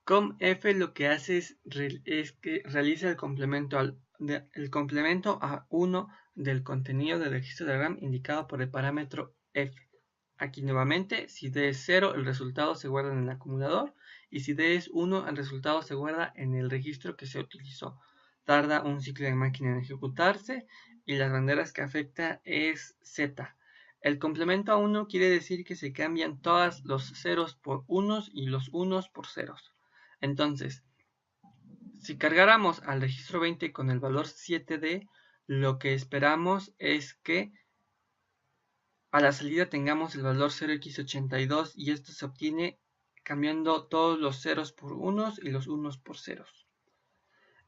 COMF lo que hace es que realiza el complemento a 1 del contenido del registro de RAM indicado por el parámetro F. Aquí nuevamente, si D es 0, el resultado se guarda en el acumulador, y si D es 1, el resultado se guarda en el registro que se utilizó. Tarda un ciclo de máquina en ejecutarse, y las banderas que afecta es Z. El complemento a 1 quiere decir que se cambian todos los ceros por unos y los unos por ceros. Entonces, si cargáramos al registro 20 con el valor 7D, lo que esperamos es que a la salida tengamos el valor 0x82, y esto se obtiene cambiando todos los ceros por unos y los unos por ceros.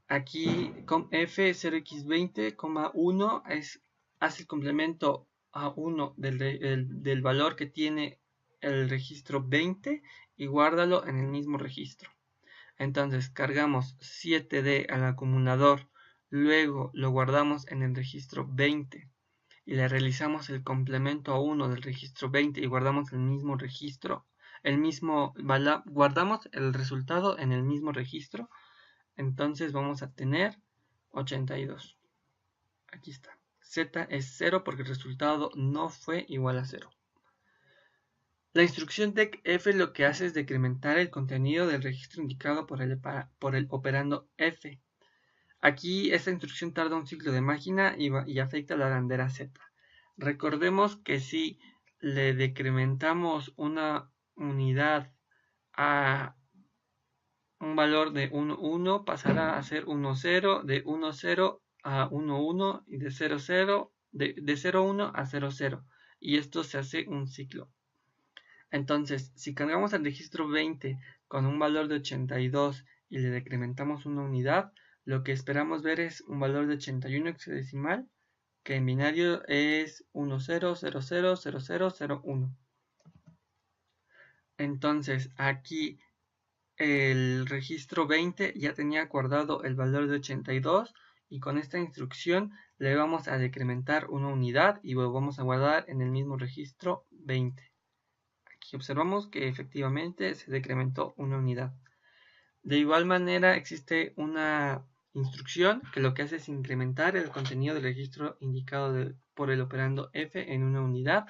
Aquí con F0x20, 1 hace el complemento a 1 del valor que tiene el registro 20 y guárdalo en el mismo registro. Entonces cargamos 7D al acumulador, luego lo guardamos en el registro 20 y le realizamos el complemento a 1 del registro 20 y guardamos el mismo registro, guardamos el resultado en el mismo registro. Entonces vamos a tener 82. Aquí está. Z es 0 porque el resultado no fue igual a 0. La instrucción decf lo que hace es decrementar el contenido del registro indicado por el operando F. Aquí esta instrucción tarda un ciclo de máquina y afecta a la bandera Z. Recordemos que si le decrementamos una unidad a un valor de 1, 1, pasará a ser 1, 0, de 1, 0 a 1, 1 y de 0, 0, de 0, 1 a 0, 0. Y esto se hace un ciclo. Entonces, si cargamos el registro 20 con un valor de 82 y le decrementamos una unidad, lo que esperamos ver es un valor de 81 hexadecimal, que en binario es 1, 0, 0, 0, 0, 0, 0, 1. Entonces, aquí el registro 20 ya tenía guardado el valor de 82, y con esta instrucción le vamos a decrementar una unidad y lo vamos a guardar en el mismo registro 20. Aquí observamos que efectivamente se decrementó una unidad. De igual manera existe una instrucción que lo que hace es incrementar el contenido del registro indicado por el operando F en una unidad.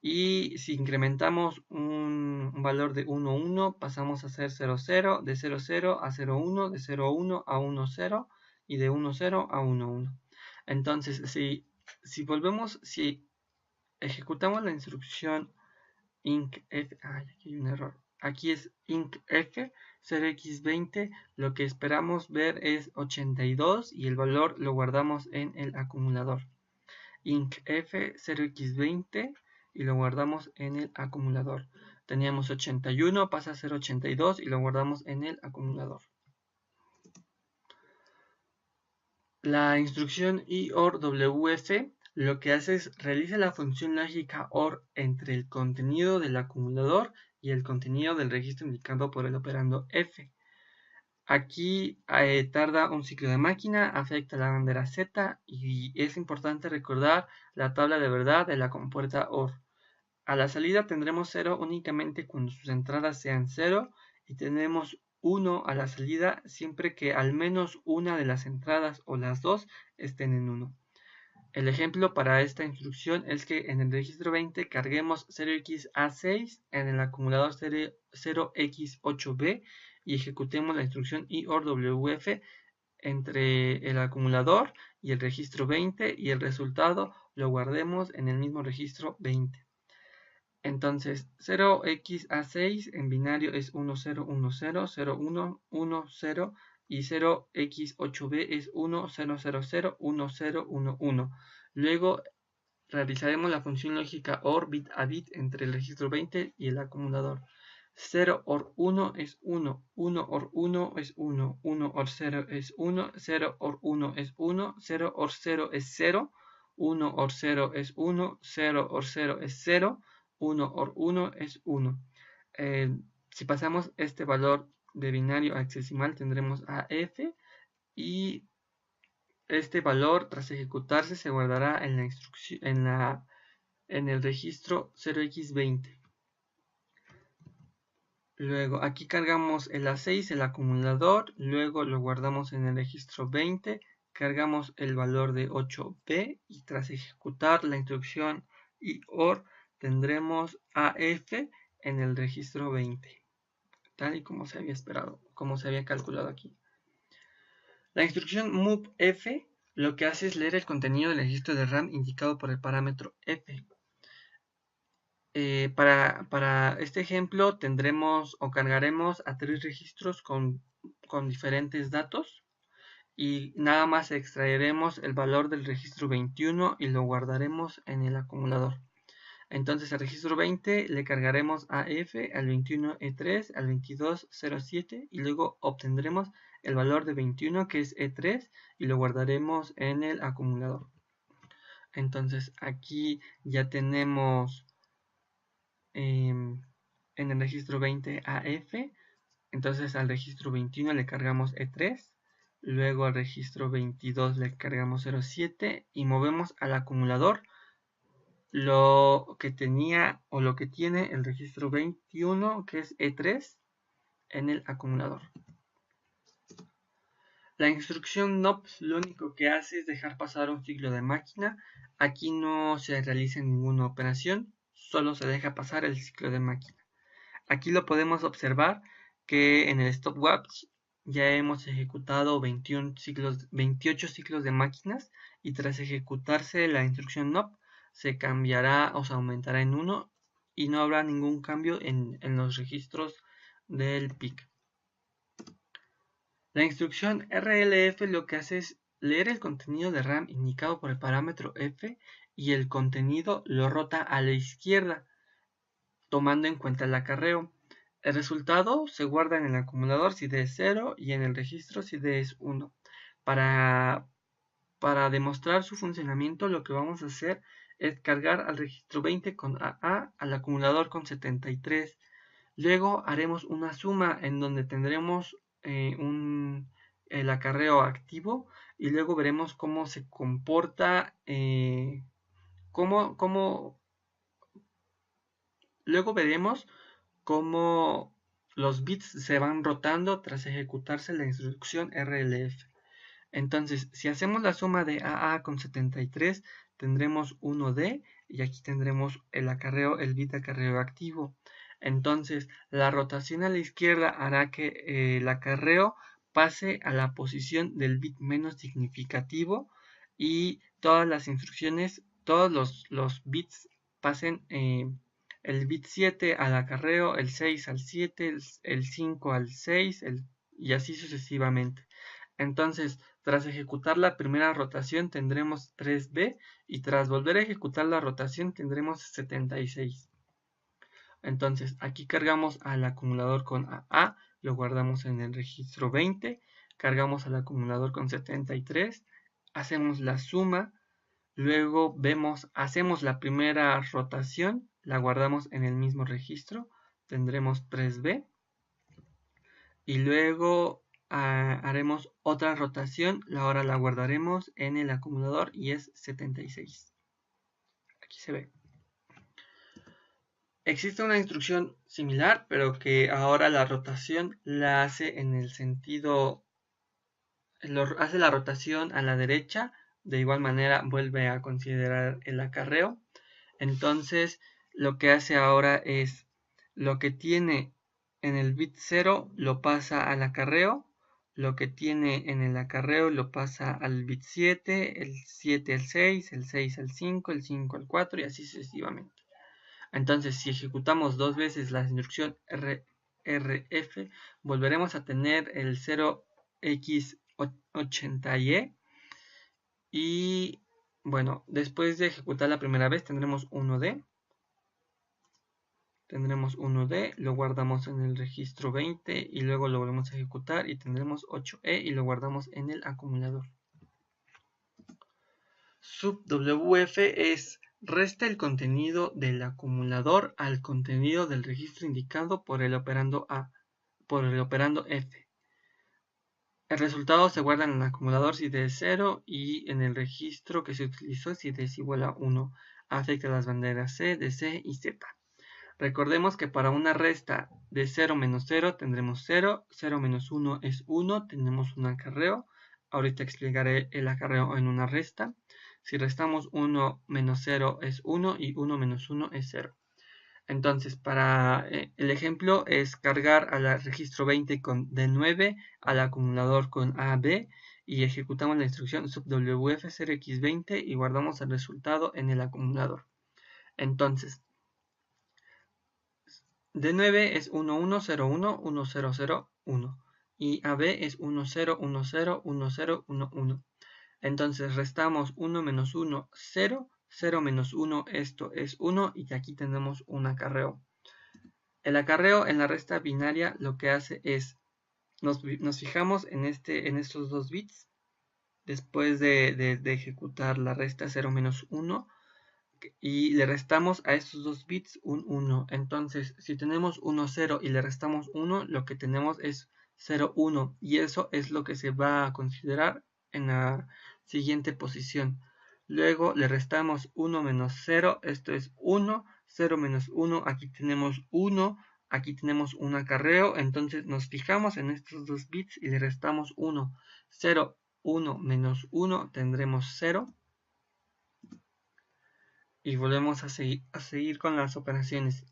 Y si incrementamos un valor de 1, 1, pasamos a ser 0, 0, de 0, 0 a 0, 1, de 0, 1 a 1, 0 y de 1, 0 a 1, 1. Entonces, si ejecutamos la instrucción incf, aquí hay un error, aquí es incf 0x20, lo que esperamos ver es 82 y el valor lo guardamos en el acumulador. incf 0x20 y lo guardamos en el acumulador. Teníamos 81, pasa a ser 82 y lo guardamos en el acumulador. La instrucción IOR-WF lo que hace es realiza la función lógica OR entre el contenido del acumulador y el contenido del registro indicado por el operando F. Aquí tarda un ciclo de máquina, afecta la bandera Z, y es importante recordar la tabla de verdad de la compuerta OR. A la salida tendremos 0 únicamente cuando sus entradas sean 0, y tendremos 1 a la salida siempre que al menos una de las entradas o las dos estén en 1. El ejemplo para esta instrucción es que en el registro 20 carguemos 0x-A6 en el acumulador 0x8b y ejecutemos la instrucción IOR-WF entre el acumulador y el registro 20, y el resultado lo guardemos en el mismo registro 20. Entonces 0x-A6 en binario es 1, 0, 1, 0, 0, 1, 1, 0, y 0x8b es 1, 0, 0, 0, 1, 0, 1, 1. Luego realizaremos la función lógica OR bit a bit entre el registro 20 y el acumulador. 0 OR 1 es 1, 1 OR 1 es 1, 1 OR 0 es 1, 0 OR 1 es 1, 0 OR 0 es 0, 1 OR 0 es 1, 0 OR 0 es 0, 1 OR 1 es 1. Si pasamos este valor de binario a hexadecimal tendremos a F, y este valor tras ejecutarse se guardará en la instrucción en el registro 0x20. Luego aquí cargamos el A6, el acumulador, luego lo guardamos en el registro 20, cargamos el valor de 8B y tras ejecutar la instrucción IOR tendremos AF en el registro 20, tal y como se había esperado, como se había calculado aquí. La instrucción MOVF lo que hace es leer el contenido del registro de RAM indicado por el parámetro F. Para este ejemplo tendremos o cargaremos a 3 registros con diferentes datos y nada más extraeremos el valor del registro 21 y lo guardaremos en el acumulador. Entonces al registro 20 le cargaremos AF, al 21 E3, al 22 07 y luego obtendremos el valor de 21 que es E3 y lo guardaremos en el acumulador. Entonces aquí ya tenemos en el registro 20 AF, entonces al registro 21 le cargamos E3, luego al registro 22 le cargamos 07 y movemos al acumulador lo que tenía o lo que tiene el registro 21 que es E3 en el acumulador. La instrucción NOP lo único que hace es dejar pasar un ciclo de máquina. Aquí no se realiza ninguna operación, solo se deja pasar el ciclo de máquina. Aquí lo podemos observar que en el stopwatch ya hemos ejecutado 28 ciclos de máquinas y tras ejecutarse la instrucción NOP se cambiará o se aumentará en 1 y no habrá ningún cambio en los registros del PIC. La instrucción RLF lo que hace es leer el contenido de RAM indicado por el parámetro F y el contenido lo rota a la izquierda, tomando en cuenta el acarreo. El resultado se guarda en el acumulador si D es 0 y en el registro si D es 1. Para demostrar su funcionamiento lo que vamos a hacer es cargar al registro 20 con AA, al acumulador con 73. Luego haremos una suma en donde tendremos el acarreo activo y luego veremos cómo se comporta, luego veremos cómo los bits se van rotando tras ejecutarse la instrucción RLF. Entonces, si hacemos la suma de AA con 73, tendremos 1D y aquí tendremos el bit acarreo activo. Entonces, la rotación a la izquierda hará que el acarreo pase a la posición del bit menos significativo y todas las instrucciones, todos los bits pasen el bit 7 al acarreo, el 6 al 7, el 5 al 6 y así sucesivamente. Entonces, tras ejecutar la primera rotación tendremos 3B y tras volver a ejecutar la rotación tendremos 76. Entonces, aquí cargamos al acumulador con AA, lo guardamos en el registro 20, cargamos al acumulador con 73, hacemos la suma, luego hacemos la primera rotación, la guardamos en el mismo registro, tendremos 3B y luego haremos otra rotación, ahora la guardaremos en el acumulador y es 76. Aquí se ve. Existe una instrucción similar, pero que ahora la rotación la hace en el sentido, hace la rotación a la derecha, de igual manera vuelve a considerar el acarreo. Entonces, lo que hace ahora es lo que tiene en el bit 0 lo pasa al acarreo, lo que tiene en el acarreo lo pasa al bit 7, el 7 al 6, el 6 al 5, el 5 al 4 y así sucesivamente. Entonces, si ejecutamos dos veces la instrucción RF, volveremos a tener el 0x80y y bueno, después de ejecutar la primera vez tendremos 1D. Tendremos 1D, lo guardamos en el registro 20 y luego lo volvemos a ejecutar y tendremos 8E y lo guardamos en el acumulador. Sub WF es resta el contenido del acumulador al contenido del registro indicado por el operando F. El resultado se guarda en el acumulador si D es 0 y en el registro que se utilizó si D es igual a 1. Afecta las banderas C, DC y Z. Recordemos que para una resta de 0 menos 0 tendremos 0, 0 menos 1 es 1, tenemos un acarreo. Ahorita explicaré el acarreo en una resta. Si restamos 1 menos 0 es 1 y 1 menos 1 es 0. Entonces, para el ejemplo es cargar al registro 20 con D9, al acumulador con AB y ejecutamos la instrucción subwf 0x20 y guardamos el resultado en el acumulador. Entonces, D9 es 1101, 1001 y AB es 1010, 1011. Entonces restamos 1 menos 1, 0, 0 menos 1, esto es 1 y aquí tenemos un acarreo. El acarreo en la resta binaria lo que hace es, nos fijamos en estos dos bits, después de ejecutar la resta 0 menos 1, y le restamos a estos dos bits un 1. Entonces, si tenemos 1, 0 y le restamos 1, lo que tenemos es 0, 1. Y eso es lo que se va a considerar en la siguiente posición. Luego le restamos 1 menos 0, esto es 1, 0 menos 1, aquí tenemos 1, aquí tenemos un acarreo, entonces nos fijamos en estos dos bits y le restamos 1. 0, 1 menos 1 tendremos 0. Y volvemos a seguir con las operaciones.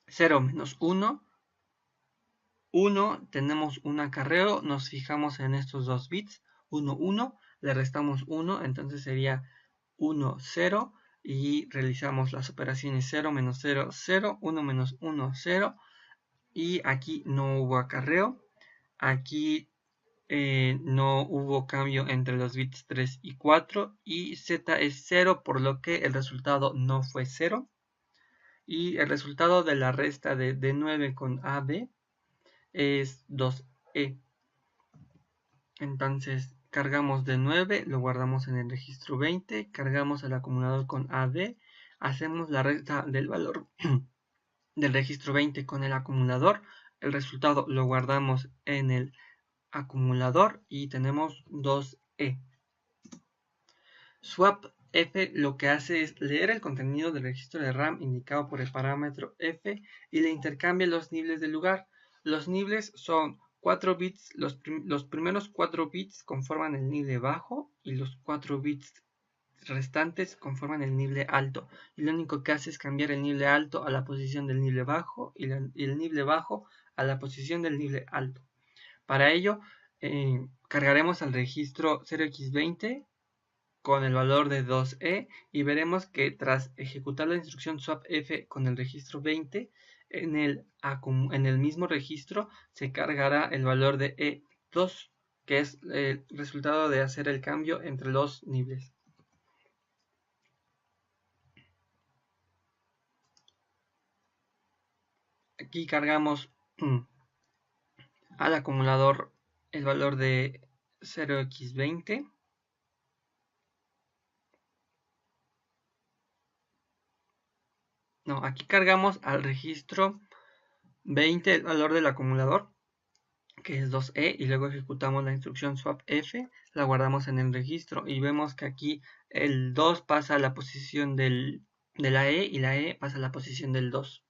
0 menos 1, 1, tenemos un acarreo, nos fijamos en estos dos bits, 1, 1, le restamos 1, entonces sería 1, 0, y realizamos las operaciones 0 menos 0, 0, 1 menos 1, 0, y aquí no hubo acarreo, aquí no hubo cambio entre los bits 3 y 4 y z es 0, por lo que el resultado no fue 0. Y el resultado de la resta de D9 con AB es 2E. Entonces cargamos D9, lo guardamos en el registro 20, cargamos el acumulador con AD, hacemos la resta del valor del registro 20 con el acumulador, el resultado lo guardamos en el acumulador y tenemos 2E. Swap F lo que hace es leer el contenido del registro de RAM indicado por el parámetro F y le intercambia los niveles de lugar. Los niveles son 4 bits, los primeros 4 bits conforman el nivel bajo y los 4 bits restantes conforman el nivel alto. Y lo único que hace es cambiar el nivel alto a la posición del nivel bajo y el nivel bajo a la posición del nivel alto. Para ello, cargaremos al registro 0x20 con el valor de 2E y veremos que tras ejecutar la instrucción swapf con el registro 20, en el mismo registro se cargará el valor de E2, que es el resultado de hacer el cambio entre los niveles. Aquí cargamos al acumulador el valor de 0x20. No, aquí cargamos al registro 20 el valor del acumulador, que es 2E, y luego ejecutamos la instrucción swapf, la guardamos en el registro y vemos que aquí el 2 pasa a la posición de la E y la E pasa a la posición del 2.